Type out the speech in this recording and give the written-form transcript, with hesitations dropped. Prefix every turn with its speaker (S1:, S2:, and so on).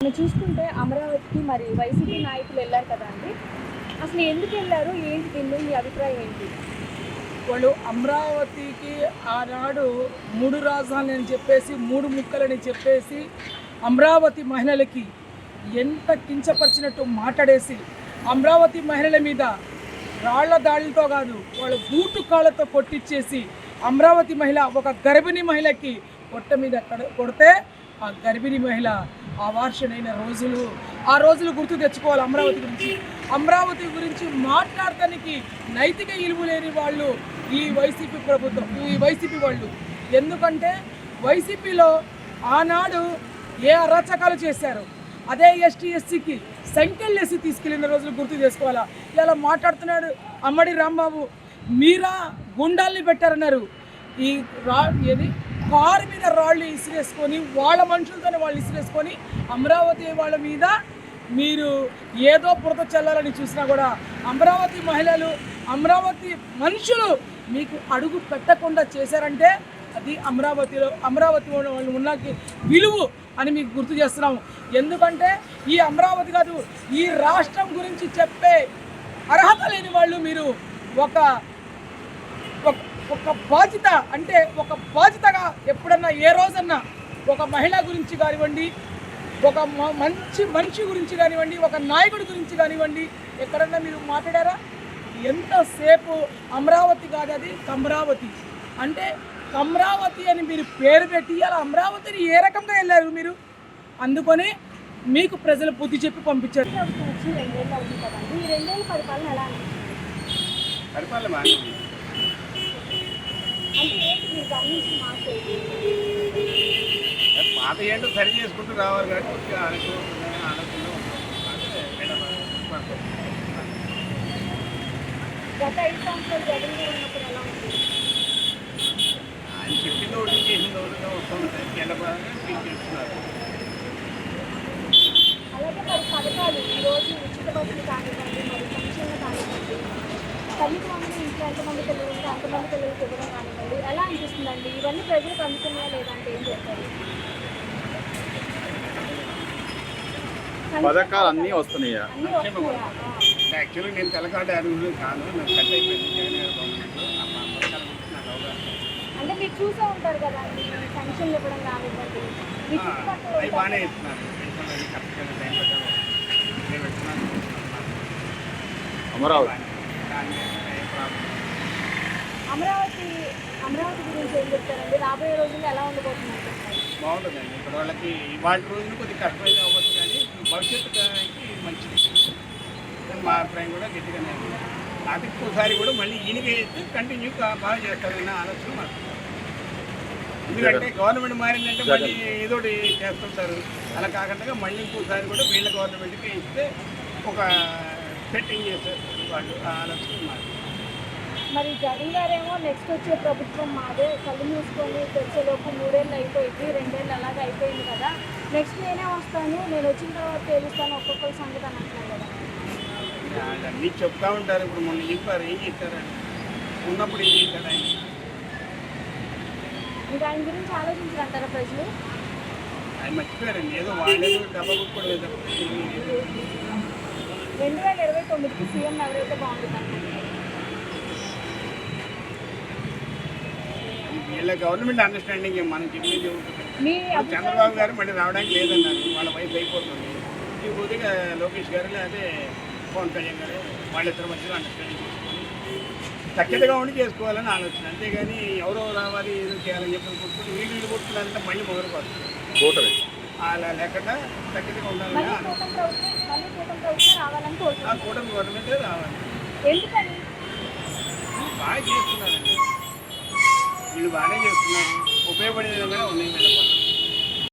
S1: మనం చూసుకుంటే అమరావతికి మరి వైసీపీ నాయకులు వెళ్ళారు కదా అండి. అసలు ఎందుకు వెళ్ళారు, ఏంటి దీని మీద మీ అభిప్రాయం ఏంటి?
S2: వాళ్ళు అమరావతికి ఆనాడు 3 రాజధానులు అని చెప్పేసి 3 ముక్కలని చెప్పేసి అమరావతి మహిళలకి ఎంత కించపరిచినట్టు మాట్లాడేసి అమరావతి మహిళల మీద రాళ్ల దాడులతో కాదు వాళ్ళు బూటు కాళ్ళతో కొట్టించేసి అమరావతి మహిళ ఒక గర్భిణీ మహిళకి పొట్ట మీద కొడితే ఆ గర్భిణీ మహిళ అవార్షణైన ఆ రోజులు గుర్తు తెచ్చుకోవాలి. అమరావతి గురించి మాట్లాడటానికి నైతిక విలువ లేని వాళ్ళు ఈ వైసీపీ ప్రభుత్వం, ఈ వైసీపీ వాళ్ళు. ఎందుకంటే వైసీపీలో ఆనాడు ఏ అరాచకాలు చేశారు, అదే ఎస్టీ ఎస్సీకి సంఖ్యలు వేసి తీసుకెళ్ళిన రోజులు గుర్తు చేసుకోవాలా. ఇలా మాట్లాడుతున్నాడు అమ్మడి రాంబాబు, మీరా గుండాల్ని పెట్టారన్నారు. ఈ ఏది కారు మీద రాళ్ళు ఇసిరేసుకొని వాళ్ళ మనుషులతోనే వాళ్ళు ఇసిరేసుకొని అమరావతి వాళ్ళ మీద మీరు ఏదో బురద చల్లాలని చూసినా కూడా అమరావతి మహిళలు, అమరావతి మనుషులు మీకు అడుగు పెట్టకుండా చేశారంటే అది అమరావతి వాళ్ళు ఉన్న విలువ అని మీకు గుర్తు చేస్తున్నాము. ఎందుకంటే ఈ అమరావతి కాదు, ఈ రాష్ట్రం గురించి చెప్పే అర్హత లేని వాళ్ళు మీరు. ఒక బాధ్యత అంటే ఒక బాధ్యతగా ఎప్పుడన్నా ఏ రోజన్నా ఒక మహిళ గురించి కానివ్వండి, ఒక మంచి మనిషి గురించి కానివ్వండి, ఒక నాయకుడి గురించి కానివ్వండి ఎక్కడన్నా మీరు మాట్లాడారా? ఎంతసేపు అమరావతి కాదు, అది కమరావతి. అంటే కమరావతి అని మీరు పేరు పెట్టి అలా అమరావతిని ఏ రకంగా వెళ్ళారు మీరు? అందుకని మీకు ప్రజలు బుద్ధి చెప్పి పంపించారు.
S3: పాత ఏంటో సరి చేసుకుంటూ రావాలి కాబట్టి ఆయన చెప్పింది ఒకటి చేసింది ఒకటిగా వస్తుంటాయి. కేంద్రపరంగా చేస్తున్నారు.
S1: అలాగే మరి పథకాలు ఈరోజు ఉచిత బస్సులు కానివ్వండి, మరి సంక్షేమ కానివ్వండి, తల్లికి మంది ఇంట్లో ఎంతమంది పిల్లలు ఉంటే అంతమంది పిల్లలకి ఇవ్వడం కానివ్వండి, ఎలా అనిపిస్తుందండి? ఇవన్నీ ప్రజలకు అందుతున్నాయా లేదంటే ఏం చెప్తారు?
S4: పథకాలు అన్నీ వస్తున్నాయా?
S3: యాక్చువల్గా నేను తెలకాడ అడుగులు కాదు, నాకు కట్ అయిపోయింది.
S1: అంటే మీరు చూసే ఉంటారు కదా అండి, పెన్షన్లు ఇవ్వడం కానివ్వండి,
S3: అవి బాగానే ఇస్తున్నారు.
S1: అమరావతి గురించి ఏం చెప్తారండి? రాబోయే రోజుల్లో ఎలా ఉండబోతున్నారు?
S3: బాగుంటుందండి. ఇక్కడ వాళ్ళకి వాటి రోజులు కొద్దిగా కష్టమైతే అవ్వచ్చు, కానీ భవిష్యత్తుకి మంచిది. మా అభిప్రాయం కూడా గట్టిగానే ఉంది. ఒకసారి కూడా మళ్ళీ ఈయనకి కంటిన్యూ బాగా చేస్తారన్న ఆలోచన మాకు. ఎందుకంటే గవర్నమెంట్ మారిందంటే మళ్ళీ ఏదోటి చేస్తుంటారు. అలా కాకుండా మళ్ళీ ఇంకోసారి కూడా వీళ్ళ గవర్నమెంట్కి ఇస్తే ఒక సెట్టింగ్ చేస్తారు వాళ్ళు. ఆ ఆలోచన మాకు.
S1: మరి జగన్ గారేమో నెక్స్ట్ వచ్చే ప్రభుత్వం మాదే, కళ్ళు మూసుకొని తెచ్చేలోపు 3 ఏళ్ళు అయిపోయింది, 2 ఏళ్ళు అలాగే అయిపోయింది కదా, నెక్స్ట్ నేనే వస్తాను, నేను వచ్చిన తర్వాత తెలుస్తాను ఒక్కొక్కరి సంగతి అని అంటున్నారు కదా.
S3: అన్నీ చెప్తా ఉంటారు. ఇప్పుడు మొన్న చెప్పారు, ఏం చెప్పారండి, ఉన్నప్పుడు ఏం చేశారు ఆయన?
S1: ఇంకా ఆయన గురించి ఆలోచించారంటారా ప్రజలు?
S3: ఆయన మర్చిపోయారండి, ఏదో వాళ్ళేదో డబ్బా కూడా
S1: 2029కి సీఎం ఎవరైతే బాగుంటుందండి?
S3: వీళ్ళ గవర్నమెంట్ అండర్స్టాండింగ్ మనం చెప్పేది. చంద్రబాబు గారు మళ్ళీ రావడానికి లేదన్నారు, వాళ్ళ వయసు అయిపోతుంది. ఈ కొద్దిగా లోకేష్ గారు లేదా పవన్ కళ్యాణ్ గారు వాళ్ళిద్దరి మధ్యలో అండర్స్టాండింగ్ చేసుకొని తగ్గట్టుగా ఉండి చేసుకోవాలని ఆలోచన. అంతేగాని ఎవరో రావాలి ఏదో చేయాలని చెప్పి కూర్చొని వీళ్ళు కూర్చున్నారంటే మళ్ళీ మొదలు పడుతుంది. అలా లేకుండా తగ్గట్టుగా ఉండాలని ఆ కూటమి గవర్నమెంటే రావాలి. బాగా చేస్తున్నారండి, వీళ్ళు బాగానే చేస్తున్నారు, ఉపయోగపడే విధంగానే ఉన్నాయి వీళ్ళ పనులు.